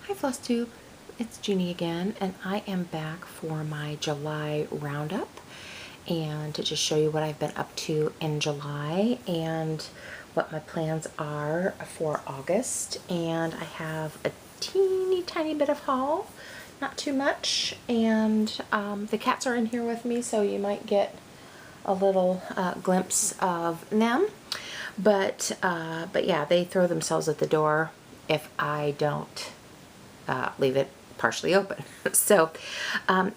Hi Flosstube, it's Jeannie again, and I am back for my July roundup and to just show you what I've been up to in July and what my plans are for August. And I have a teeny tiny bit of haul, not too much, and the cats are in here with me, so you might get a little glimpse of them. But yeah, they throw themselves at the door if I don't leave it partially open. So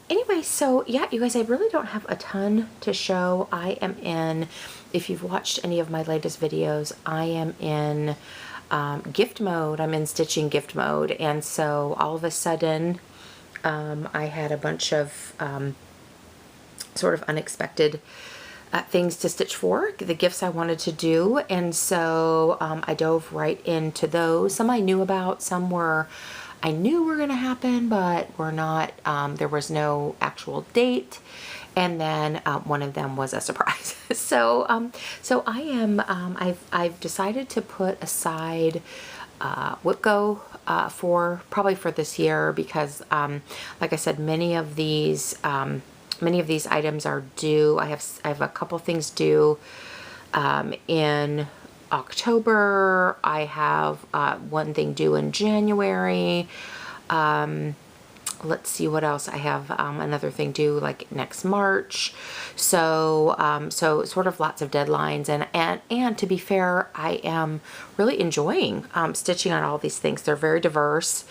anyway, so yeah, you guys, I really don't have a ton to show. I am in, if you've watched any of my latest videos, I am in gift mode. I'm in stitching gift mode. And so all of a sudden I had a bunch of sort of unexpected things to stitch for, the gifts I wanted to do, and so I dove right into those. Some I knew about, some I knew were going to happen, but were not, there was no actual date, and then one of them was a surprise. So I am, I've decided to put aside WIPGO probably for this year because, like I said, many of these items are due. I have a couple things due in October. I have one thing due in January. Let's see what else. I have another thing due like next March. So so sort of lots of deadlines, and to be fair, I am really enjoying stitching on all these things. They're very diverse,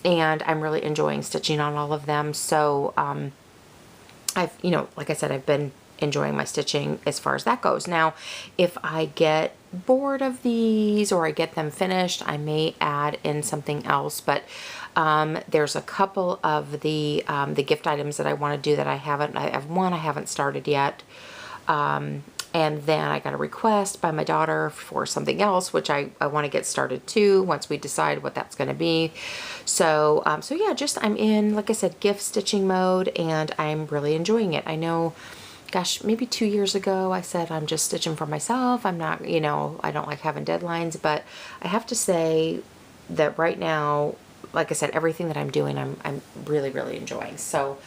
and I'm really enjoying stitching on all of them. So I've, you know, like I said, I've been enjoying my stitching as far as that goes. Now, if I get bored of these or I get them finished, I may add in something else, but there's a couple of the gift items that I want to do that I have one I haven't started yet. And then I got a request by my daughter for something else, which I want to get started too once we decide what that's going to be. So, so yeah, just I'm in, like I said, gift stitching mode, and I'm really enjoying it. I know, gosh, maybe 2 years ago I said I'm just stitching for myself. I'm not, you know, I don't like having deadlines, but I have to say that right now, like I said, everything that I'm doing, I'm really, really enjoying. So,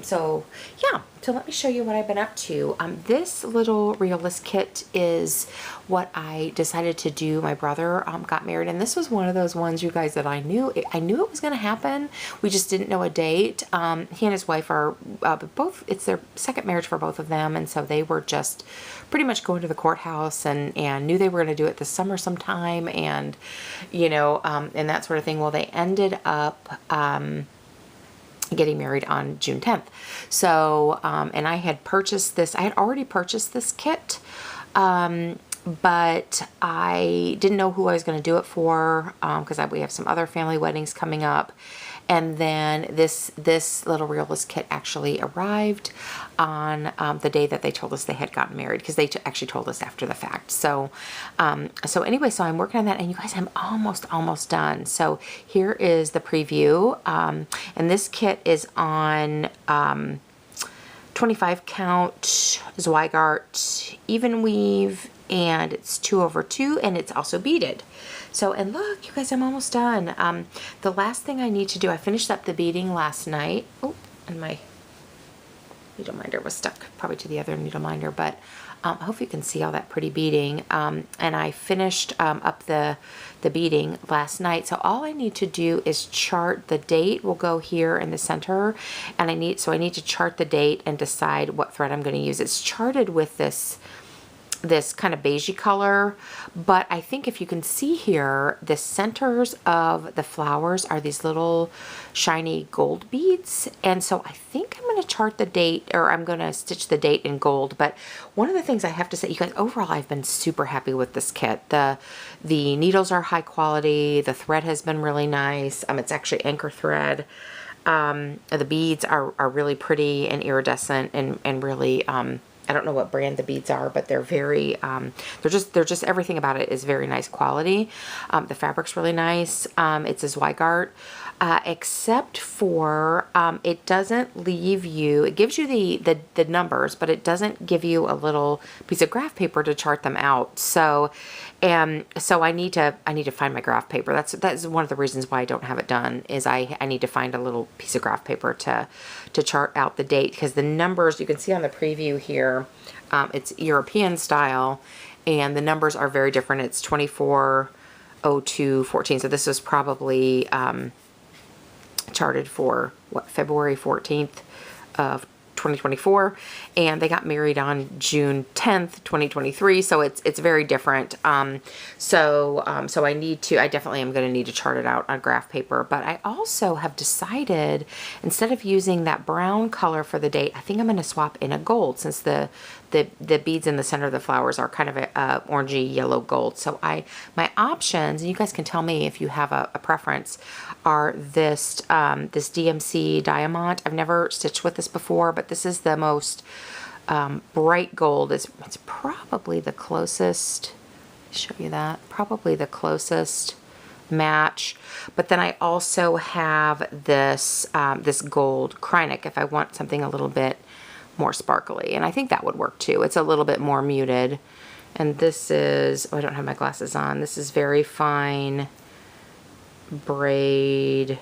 so yeah, so let me show you what I've been up to. This little realist kit is what I decided to do. My brother got married, and this was one of those ones, you guys, that I knew it was going to happen. We just didn't know a date. He and his wife are both, it's their second marriage for both of them, and so they were just pretty much going to the courthouse and knew they were going to do it this summer sometime, and you know, and that sort of thing. Well, they ended up getting married on June 10th. So, and I had purchased this, I had already purchased this kit, but I didn't know who I was going to do it for, because we have some other family weddings coming up. And then this little realist kit actually arrived on the day that they told us they had gotten married, because they actually told us after the fact. So, so anyway, so I'm working on that, and you guys, I'm almost done. So here is the preview, and this kit is on 25 count Zweigart even weave, and it's 2/2, and it's also beaded. So, and look, you guys, I'm almost done. The last thing I need to do, I finished up the beading last night. Oh, and my needle minder was stuck probably to the other needle minder, but I hope you can see all that pretty beading. And I finished up the beading last night. So all I need to do is chart the date. Will go here in the center, and I need to chart the date and decide what thread I'm going to use. It's charted with this kind of beigey color, but I think if you can see here, the centers of the flowers are these little shiny gold beads, and so I think I'm going to chart the date, or I'm going to stitch the date in gold. But one of the things I have to say, you guys, overall I've been super happy with this kit. The needles are high quality, the thread has been really nice. It's actually anchor thread. The beads are really pretty and iridescent, and really I don't know what brand the beads are, but they're very, they're just everything about it is very nice quality. The fabric's really nice. It's a Zweigart, except for it doesn't leave you, it gives you the numbers, but it doesn't give you a little piece of graph paper to chart them out. So, so I need to find my graph paper. That's one of the reasons why I don't have it done, is I need to find a little piece of graph paper to chart out the date, because the numbers you can see on the preview here, it's European style, and the numbers are very different. It's 24/02/14. So this was probably charted for what, February 14th of 2024, and they got married on June 10th, 2023. So it's very different. So I definitely am going to need to chart it out on graph paper. But I also have decided, instead of using that brown color for the date, I think I'm going to swap in a gold, since the beads in the center of the flowers are kind of a orangey yellow gold. So my options, and you guys can tell me if you have a preference, are this this DMC Diamond. I've never stitched with this before, but this is the most bright gold. It's probably the closest, show you that, probably the closest match. But then I also have this this gold Krynic if I want something a little bit more sparkly, and I think that would work too. It's a little bit more muted. And this is, oh, I don't have my glasses on. This is very fine braid. I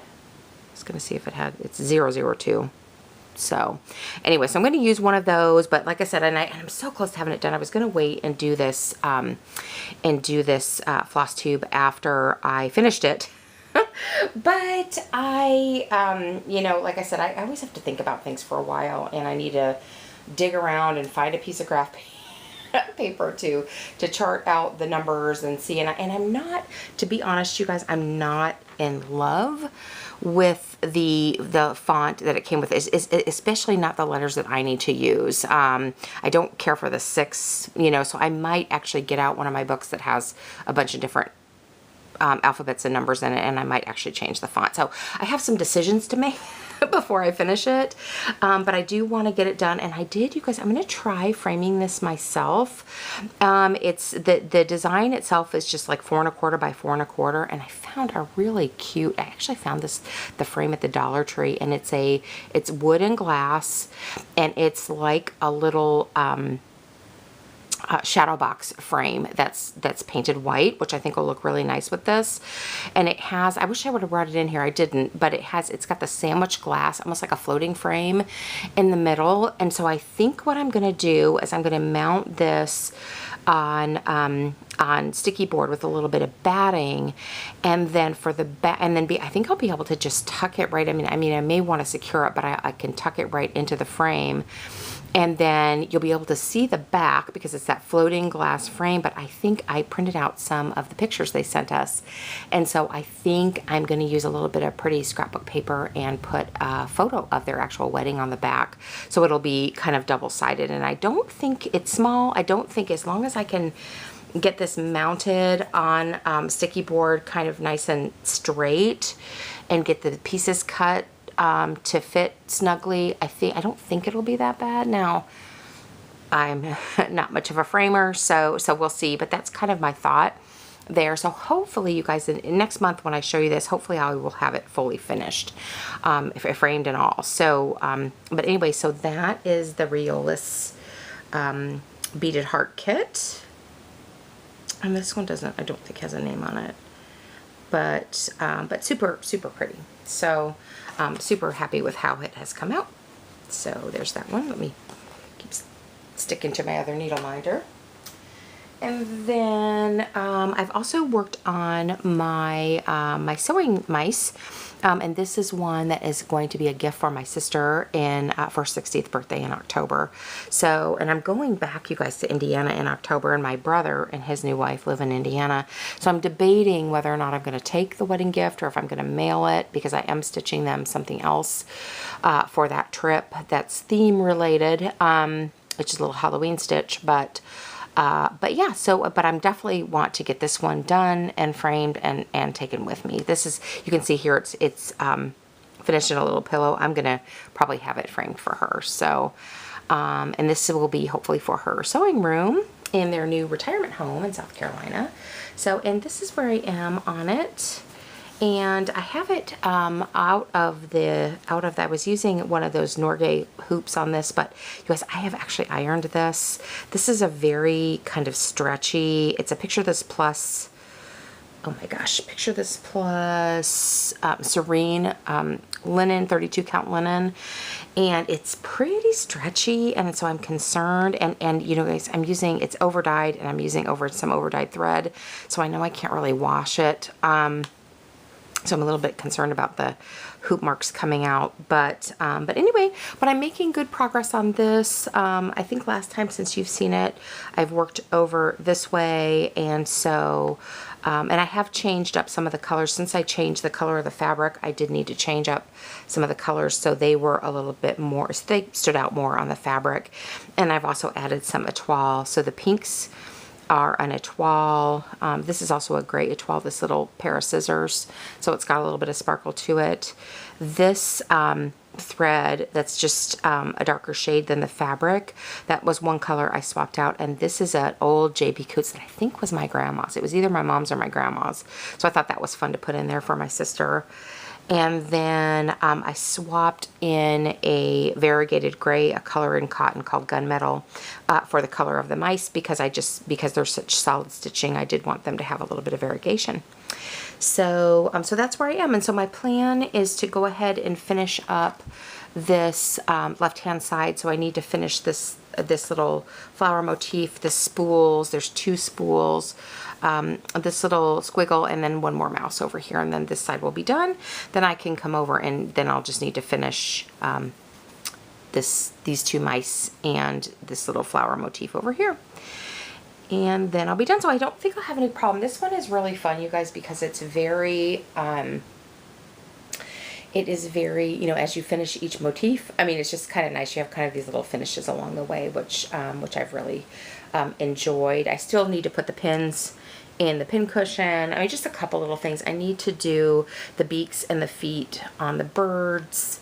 was going to see if it had, it's 002. So anyway, so I'm going to use one of those, but like I said, and I'm so close to having it done. I was going to wait and do this Flosstube after I finished it. But I, you know, like I said, I always have to think about things for a while, and I need to dig around and find a piece of graph paper to chart out the numbers and see. And I'm not, to be honest, you guys, I'm not in love with the font that it came with, especially not the letters that I need to use. I don't care for the 6, you know, so I might actually get out one of my books that has a bunch of different alphabets and numbers in it, and I might actually change the font. So I have some decisions to make before I finish it, but I do want to get it done. And I did, you guys, I'm going to try framing this myself. It's the design itself is just like 4 1/4 by 4 1/4, and I found a really cute, I actually found the frame at the Dollar Tree, and it's wood and glass, and it's like a little shadow box frame that's painted white, which I think will look really nice with this. And it has, I wish I would have brought it in here, I didn't, but it's got the sandwich glass, almost like a floating frame in the middle. And so I think what I'm gonna do is I'm gonna mount this on sticky board with a little bit of batting, and then for the I think I'll be able to just tuck it right, I mean I may want to secure it, but I can tuck it right into the frame. And then you'll be able to see the back because it's that floating glass frame. But I think I printed out some of the pictures they sent us. And so I think I'm going to use a little bit of pretty scrapbook paper and put a photo of their actual wedding on the back. So it'll be kind of double-sided. And I don't think it's small. I don't think, as long as I can get this mounted on sticky board kind of nice and straight and get the pieces cut to fit snugly, I don't think it'll be that bad. Now, I'm not much of a framer, so we'll see, but that's kind of my thought there. So hopefully you guys, next month when I show you this, hopefully I will have it fully finished, framed and all. So, but anyway, so that is the Riolis beaded heart kit. And this one doesn't, I don't think has a name on it, but super, super pretty. So super happy with how it has come out. So there's that one. Let me keep sticking to my other needle minder. And then I've also worked on my my sewing mice, and this is one that is going to be a gift for my sister for her 60th birthday in October. So, and I'm going back, you guys, to Indiana in October, and my brother and his new wife live in Indiana. So I'm debating whether or not I'm going to take the wedding gift or if I'm going to mail it, because I am stitching them something else for that trip that's theme related, which is a little Halloween stitch, but yeah, so, but I'm definitely want to get this one done and framed and taken with me. This is, you can see here, it's finished in a little pillow. I'm going to probably have it framed for her. So, And this will be hopefully for her sewing room in their new retirement home in South Carolina. So, and this is where I am on it. And I have it out of I was using one of those Norgay hoops on this, but you guys, I have actually ironed this. This is a very kind of stretchy, it's a Picture This Plus, oh my gosh, Picture This Plus Serene linen, 32 count linen. And it's pretty stretchy, and so I'm concerned, and you know guys, I'm using, it's over dyed, and I'm using some over dyed thread, so I know I can't really wash it. So I'm a little bit concerned about the hoop marks coming out, but anyway, but I'm making good progress on this. I think last time since you've seen it, I've worked over this way, and so, and I have changed up some of the colors. Since I changed the color of the fabric, I did need to change up some of the colors so they were a little bit more, so they stood out more on the fabric. And I've also added some etoile. So the pinks are an etoile. This is also a gray etoile, this little pair of scissors. So it's got a little bit of sparkle to it. This thread that's just a darker shade than the fabric, that was one color I swapped out, and this is an old JB Coots that I think was my grandma's. It was either my mom's or my grandma's. So I thought that was fun to put in there for my sister. And then I swapped in a variegated gray, a color in cotton called Gunmetal, for the color of the mice, because because they're such solid stitching, I did want them to have a little bit of variegation. So, so that's where I am. And so my plan is to go ahead and finish up this left-hand side. So I need to finish this little flower motif, the spools. There's 2 spools. This little squiggle, and then one more mouse over here, and then this side will be done. Then I can come over, and then I'll just need to finish these 2 mice and this little flower motif over here, and then I'll be done. So I don't think I'll have any problem. This one is really fun, you guys, because it's very it is very, you know, as you finish each motif, I mean, it's just kind of nice. You have kind of these little finishes along the way, which I've really enjoyed. I still need to put the pins in the pin cushion. I mean, just a couple little things. I need to do the beaks and the feet on the birds.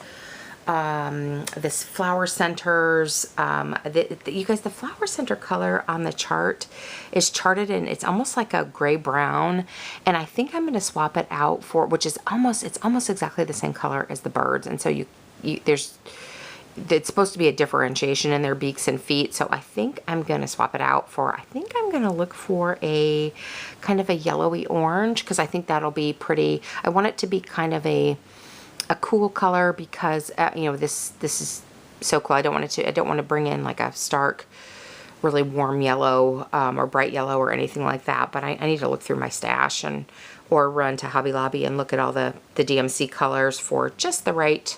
This flower centers, you guys, the flower center color on the chart is charted in, it's almost like a gray brown, and I think I'm going to swap it out for, which is it's almost exactly the same color as the birds. And so it's supposed to be a differentiation in their beaks and feet, so I think I'm going to swap it out for, I think I'm going to look for a kind of a yellowy orange, because I think that'll be pretty. I want it to be kind of a cool color, because you know, this is so cool. I don't want to bring in like a stark, really warm yellow or bright yellow or anything like that. But I need to look through my stash or run to Hobby Lobby and look at all the DMC colors for just the right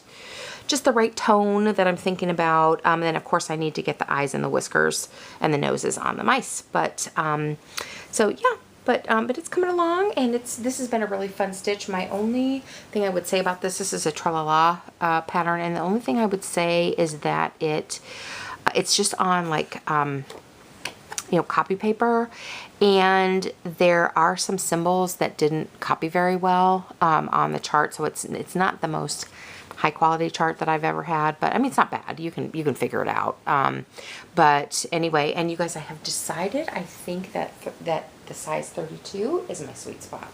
tone that I'm thinking about. And then of course I need to get the eyes and the whiskers and the noses on the mice. But so yeah. But it's coming along, and this has been a really fun stitch. My only thing I would say about this is a Tralala pattern, and the only thing I would say is that it's just on like you know, copy paper, and there are some symbols that didn't copy very well on the chart, so it's not the most high quality chart that I've ever had, but I mean, it's not bad. You can figure it out. But anyway, and you guys, I have decided, I think that the size 32 is my sweet spot.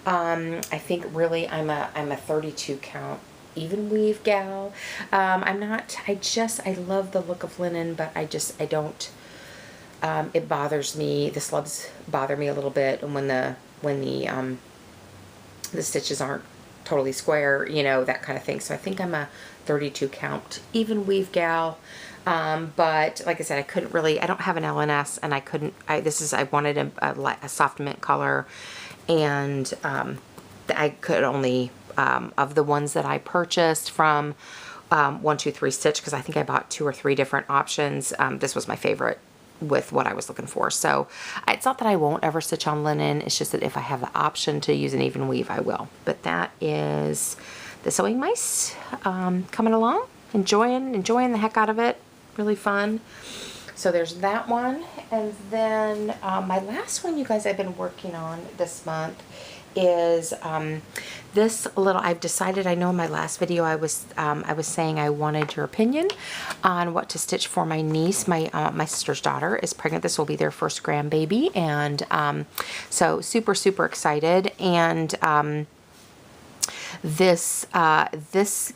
I think really I'm a 32 count even weave gal. I love the look of linen, but I don't, it bothers me. The slubs bother me a little bit, and when the stitches aren't totally square, you know, that kind of thing. So I think I'm a 32 count even weave gal. But like I said, I don't have an LNS, and I wanted a soft mint color, and I could only, of the ones that I purchased from 123 Stitch, because I think I bought 2 or 3 different options, this was my favorite with what I was looking for. So it's not that I won't ever stitch on linen, it's just that if I have the option to use an even weave, I will. But that is the sewing mice coming along, enjoying the heck out of it. Really fun. So there's that one. And then my last one, you guys, I've been working on this month is this little, I've decided, I know in my last video I was saying I wanted your opinion on what to stitch for my niece. My sister's daughter is pregnant. This will be their first grandbaby, and so super, super excited. And this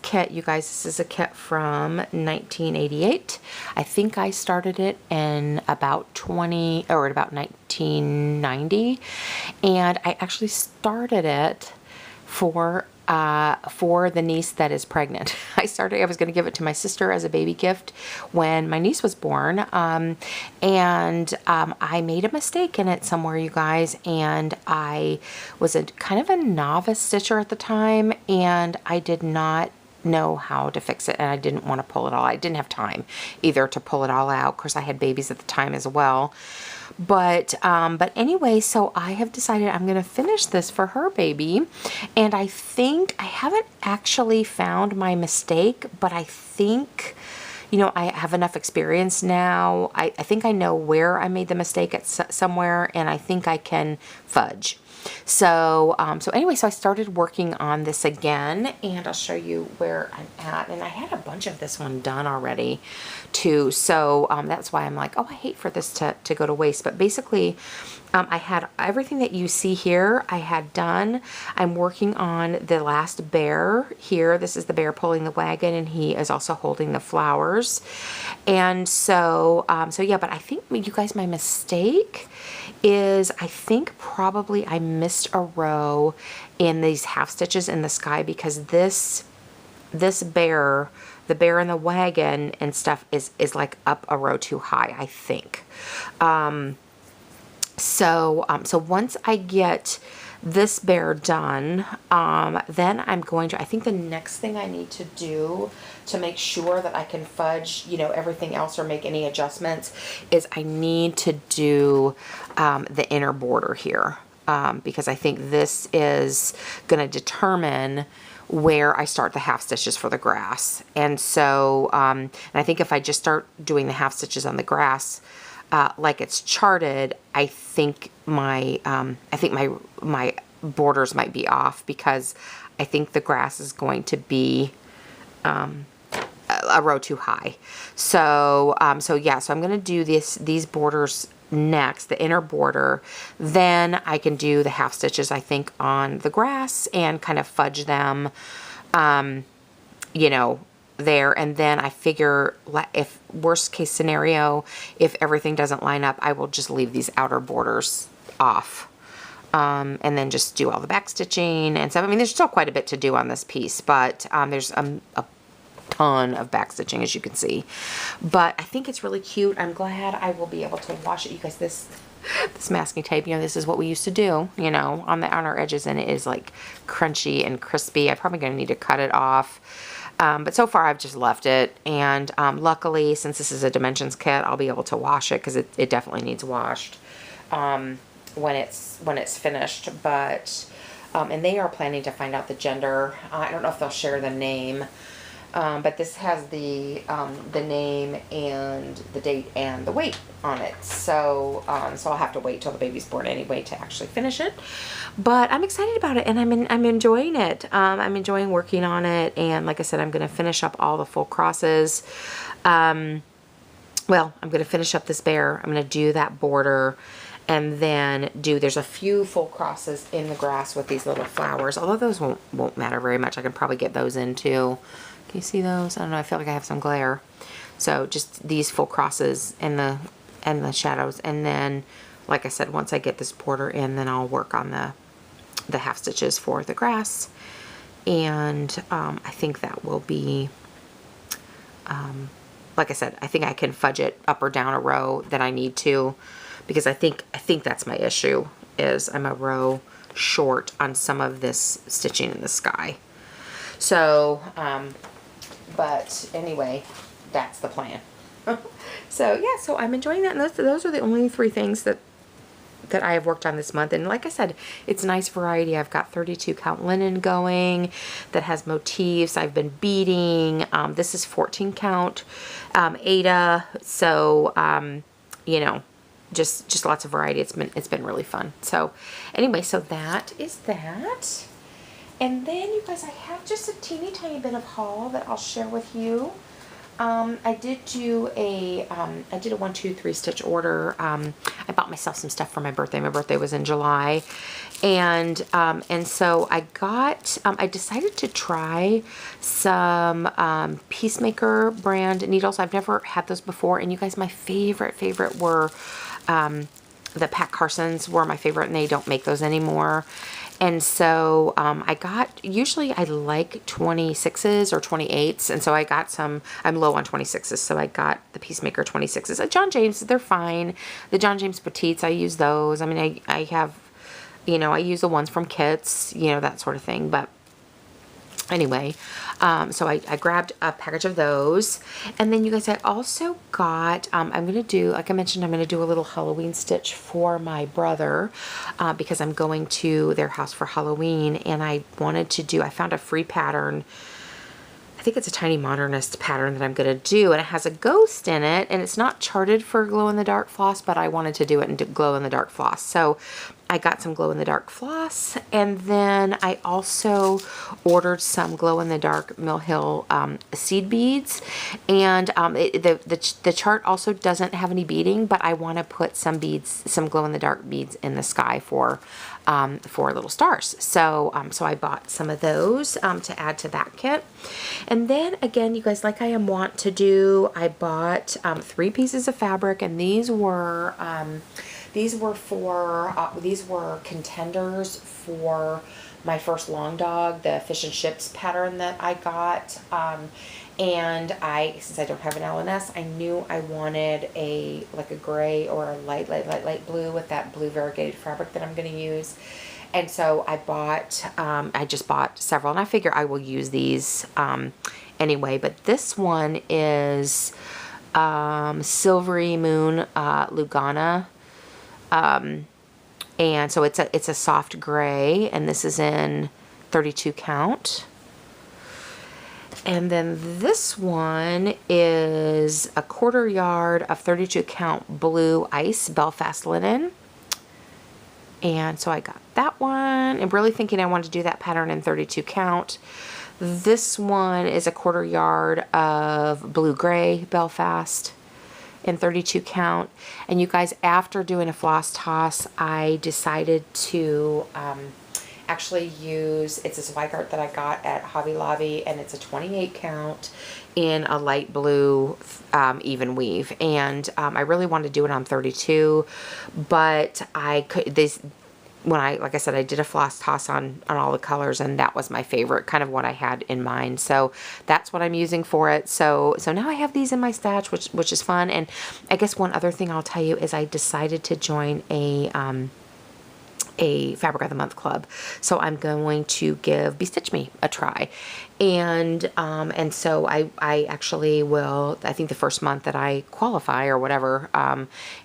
kit, you guys, this is a kit from 1988. I think I started it in about 1990, and I actually started it for the niece that is pregnant. I was going to give it to my sister as a baby gift when my niece was born, and I made a mistake in it somewhere, you guys, and I was kind of a novice stitcher at the time, and I did not know how to fix it, and I didn't want to pull it all. I didn't have time either to pull it all out. Of course, I had babies at the time as well. But anyway, so I have decided I'm going to finish this for her baby, and I think I haven't actually found my mistake, but I think, you know, I have enough experience now. I think I know where I made the mistake at somewhere, and I think I can fudge. So, so anyway, so I started working on this again, and I'll show you where I'm at. And I had a bunch of this one done already too. So, that's why I'm like, oh, I hate for this to go to waste. But basically, I had everything that you see here, I had done. I'm working on the last bear here. This is the bear pulling the wagon, and he is also holding the flowers. And so, so yeah, but I think, you guys, my mistake is, I think probably I missed a row in these half stitches in the sky, because this bear, the bear in the wagon and stuff is like up a row too high, I think. So once I get this bear done, then I'm going to, I think the next thing I need to do to make sure that I can fudge, you know, everything else or make any adjustments, is I need to do the inner border here, because I think this is going to determine where I start the half stitches for the grass. And so, and I think if I just start doing the half stitches on the grass, like it's charted, I think my borders might be off, because I think the grass is going to be a row too high. So, so yeah, so I'm going to do these borders next, the inner border. Then I can do the half stitches, I think, on the grass and kind of fudge them, you know, there. And then I figure, if worst case scenario, if everything doesn't line up, I will just leave these outer borders off, and then just do all the back stitching and stuff. I mean, there's still quite a bit to do on this piece, but there's a ton of back stitching, as you can see. But I think it's really cute. I'm glad I will be able to wash it. You guys, this masking tape, you know, this is what we used to do, you know, on our edges, and it is like crunchy and crispy. I'm probably going to need to cut it off. But so far I've just left it, and luckily, since this is a dimensions kit, I'll be able to wash it, because it definitely needs washed when it's finished. But and they are planning to find out the gender. I don't know if they'll share the name, but this has the name and the date and the weight on it. So so I'll have to wait till the baby's born anyway to actually finish it. But I'm excited about it, and I'm enjoying it. I'm enjoying working on it, and like I said, I'm going to finish up all the full crosses. Well, I'm going to finish up this bear. I'm going to do that border, and then there's a few full crosses in the grass with these little flowers, although those won't matter very much. I can probably get those in too. Can you see those? I don't know, I feel like I have some glare. So just these full crosses and the shadows, and then, like I said, once I get this border in, then I'll work on the half stitches for the grass. And I think that will be, like I said, I think I can fudge it up or down a row that I need to, because I think that's my issue, is I'm a row short on some of this stitching in the sky. So, but anyway, that's the plan. So yeah, so I'm enjoying that, and those are the only 3 things that I have worked on this month. And like I said, it's nice variety. I've got 32 count linen going that has motifs. I've been beading. This is 14 count Ada. So, you know, just lots of variety. It's been really fun. So anyway, so that is that. And then you guys, I have just a teeny tiny bit of haul that I'll share with you. I did do a 1, 2, 3 stitch order. I bought myself some stuff for my birthday. My birthday was in July. And so I got, I decided to try some, Peacemaker brand needles. I've never had those before. And you guys, my favorite were, the Pat Carsons were my favorite, and they don't make those anymore. And so I got, usually I like 26s or 28s, and so I got some, I'm low on 26s, so I got the Peacemaker 26s. John James, they're fine. The John James Petites, I use those. I mean, I have, you know, I use the ones from Kits, you know, that sort of thing. But anyway, so I grabbed a package of those. And then you guys, I also got, I'm going to do, like I mentioned, I'm going to do a little Halloween stitch for my brother, because I'm going to their house for Halloween, and I wanted to do, I found a free pattern. I think it's a Tiny Modernist pattern that I'm going to do, and it has a ghost in it, and it's not charted for glow-in-the-dark floss, but I wanted to do it in glow-in-the-dark floss. So I got some glow-in-the-dark floss, and then I also ordered some glow-in-the-dark Mill Hill seed beads, and the chart also doesn't have any beading, but I want to put some beads, some glow-in-the-dark beads in the sky for little stars. So so I bought some of those to add to that kit. And then again, you guys, like I am wont to do, I bought 3 pieces of fabric, and these were contenders for my first long dog, the fish and chips pattern that I got. And since I don't have an LNS, I knew I wanted like a gray or a light blue with that blue variegated fabric that I'm going to use. And so I just bought several, and I figure I will use these anyway. But this one is Silvery Moon Lugana. And so it's a soft gray, and this is in 32 count. And then this one is a 1/4 yard of 32 count blue ice Belfast linen. And so I got that one. I'm really thinking I want to do that pattern in 32 count. This one is a 1/4 yard of blue gray Belfast in 32 count. And you guys, after doing a floss toss, I decided to actually use, it's a Zweigart that I got at Hobby Lobby, and it's a 28 count in a light blue even weave. And I really wanted to do it on 32, but I could, like I said, I did a floss toss on all the colors, and that was my favorite, kind of what I had in mind. So that's what I'm using for it. So now I have these in my stash, which is fun. And I guess one other thing I'll tell you is I decided to join a Fabric of the Month club. So I'm going to give Bestitch Me a try. And so I actually will, I think the first month that I qualify or whatever,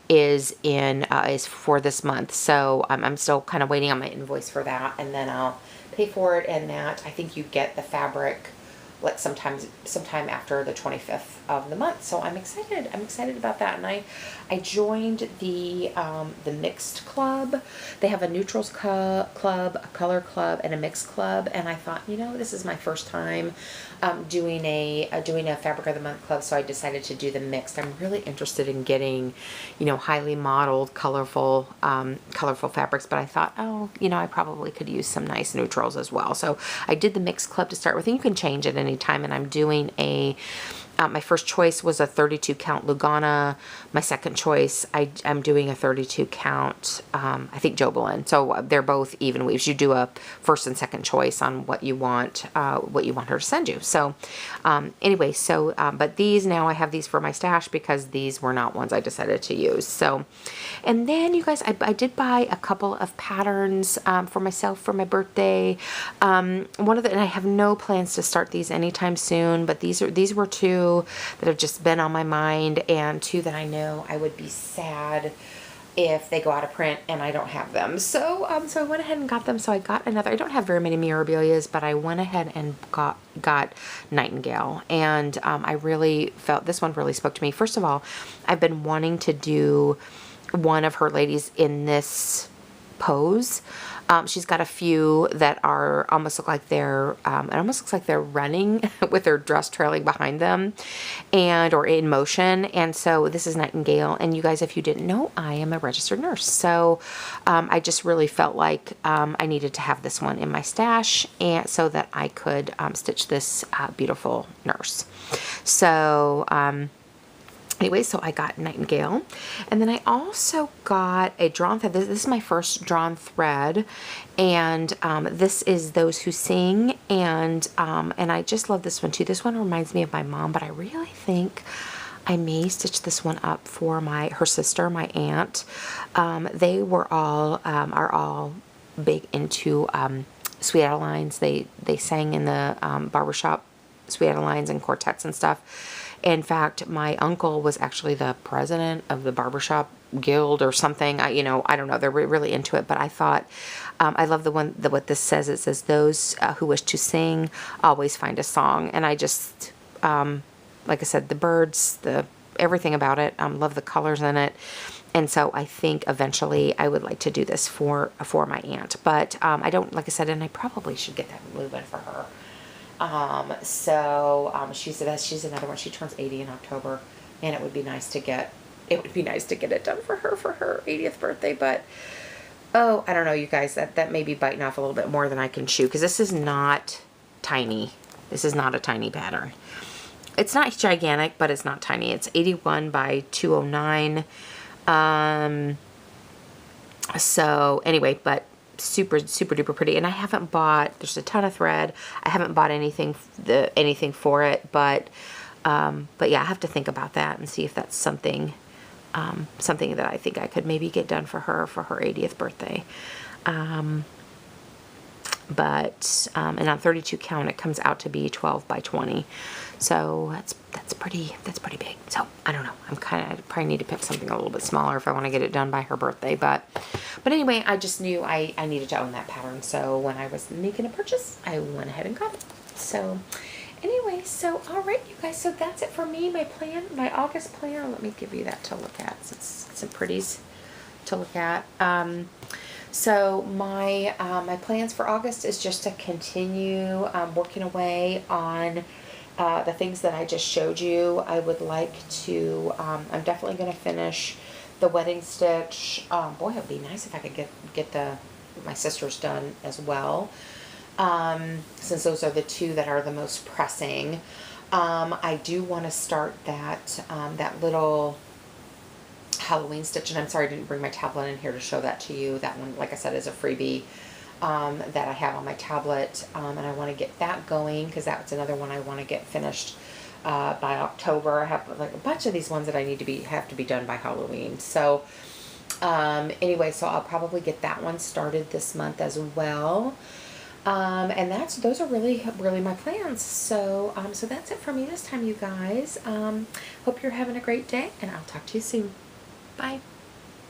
is for this month. So I'm still kind of waiting on my invoice for that, and then I'll pay for it. And that, I think you get the fabric like sometime after the 25th of the month. So I'm excited about that. And I joined the mixed club. They have a neutrals club, a color club, and a mixed club. And I thought, you know, this is my first time doing a Fabric of the Month club, so I decided to do the mixed. I'm really interested in getting, you know, highly modeled, colorful fabrics, but I thought, oh, you know, I probably could use some nice neutrals as well. So I did the mixed club to start with, and you can change it anytime. And I'm doing my first choice was a 32 count Lugana. My second choice, I'm doing a 32 count, I think Jobelin. So they're both even weaves. You do a first and second choice on what you want her to send you. So anyway, but these, now I have these for my stash because these were not ones I decided to use. So, and then you guys, I did buy a couple of patterns for myself for my birthday. And I have no plans to start these anytime soon, but these were 2 that have just been on my mind, and 2 that I know I would be sad if they go out of print and I don't have them. So so I went ahead and got them. So I got another, I don't have very many Mirabilias, but I went ahead and got Nightingale, and I really felt this one really spoke to me. First of all, I've been wanting to do one of her ladies in this pose. She's got a few that are almost look like they're, it almost looks like they're running with their dress trailing behind them or in motion. And so this is Nightingale. And you guys, if you didn't know, I am a registered nurse. So I just really felt like I needed to have this one in my stash and so that I could stitch this beautiful nurse. So, anyway, so I got Nightingale, and then I also got a drawn thread. This is my first drawn thread, and this is Those Who Sing, and I just love this one too. This one reminds me of my mom, but I really think I may stitch this one up for her sister, my aunt. They are all big into Sweet Adelines. They sang in the barbershop Sweet Adelines and quartets and stuff. In fact, my uncle was actually the president of the barbershop guild or something. I don't know. They're really into it. But I thought, I love what this says. It says, those who wish to sing always find a song. And I just, like I said, the birds, everything about it, love the colors in it. And so I think eventually I would like to do this for my aunt. But I don't, like I said, and I probably should get that moving for her. She's another one. She turns 80 in October, and it would be nice to get it done for her 80th birthday. But oh, I don't know, you guys, that may be biting off a little bit more than I can chew, because this is not tiny. This is not a tiny pattern. It's not gigantic, but it's not tiny. It's 81 by 209. So anyway, but super duper pretty. And I haven't bought, there's a ton of thread. I haven't bought anything for it, but yeah, I have to think about that and see if that's something that I think I could maybe get done for her 80th birthday. And on 32 count, it comes out to be 12 by 20. So that's pretty big. So I don't know. I probably need to pick something a little bit smaller if I want to get it done by her birthday. But anyway, I just knew I needed to own that pattern. So when I was making a purchase, I went ahead and got it. So anyway, so all right, you guys. So that's it for me. My August planner. Let me give you that to look at. It's some pretties to look at. So my plans for August is just to continue working away on the things that I just showed you. I would like to, I'm definitely going to finish the wedding stitch. Boy, it would be nice if I could get my sister's done as well, since those are the two that are the most pressing. I do want to start that little Halloween stitch, and I'm sorry I didn't bring my tablet in here to show that to you. That one, like I said, is a freebie that I have on my tablet, and I want to get that going because that's another one I want to get finished by October. I have like a bunch of these ones that I have to be done by Halloween. So anyway, so I'll probably get that one started this month as well. And those are really my plans. So so that's it for me this time, you guys. Hope you're having a great day, and I'll talk to you soon. Bye.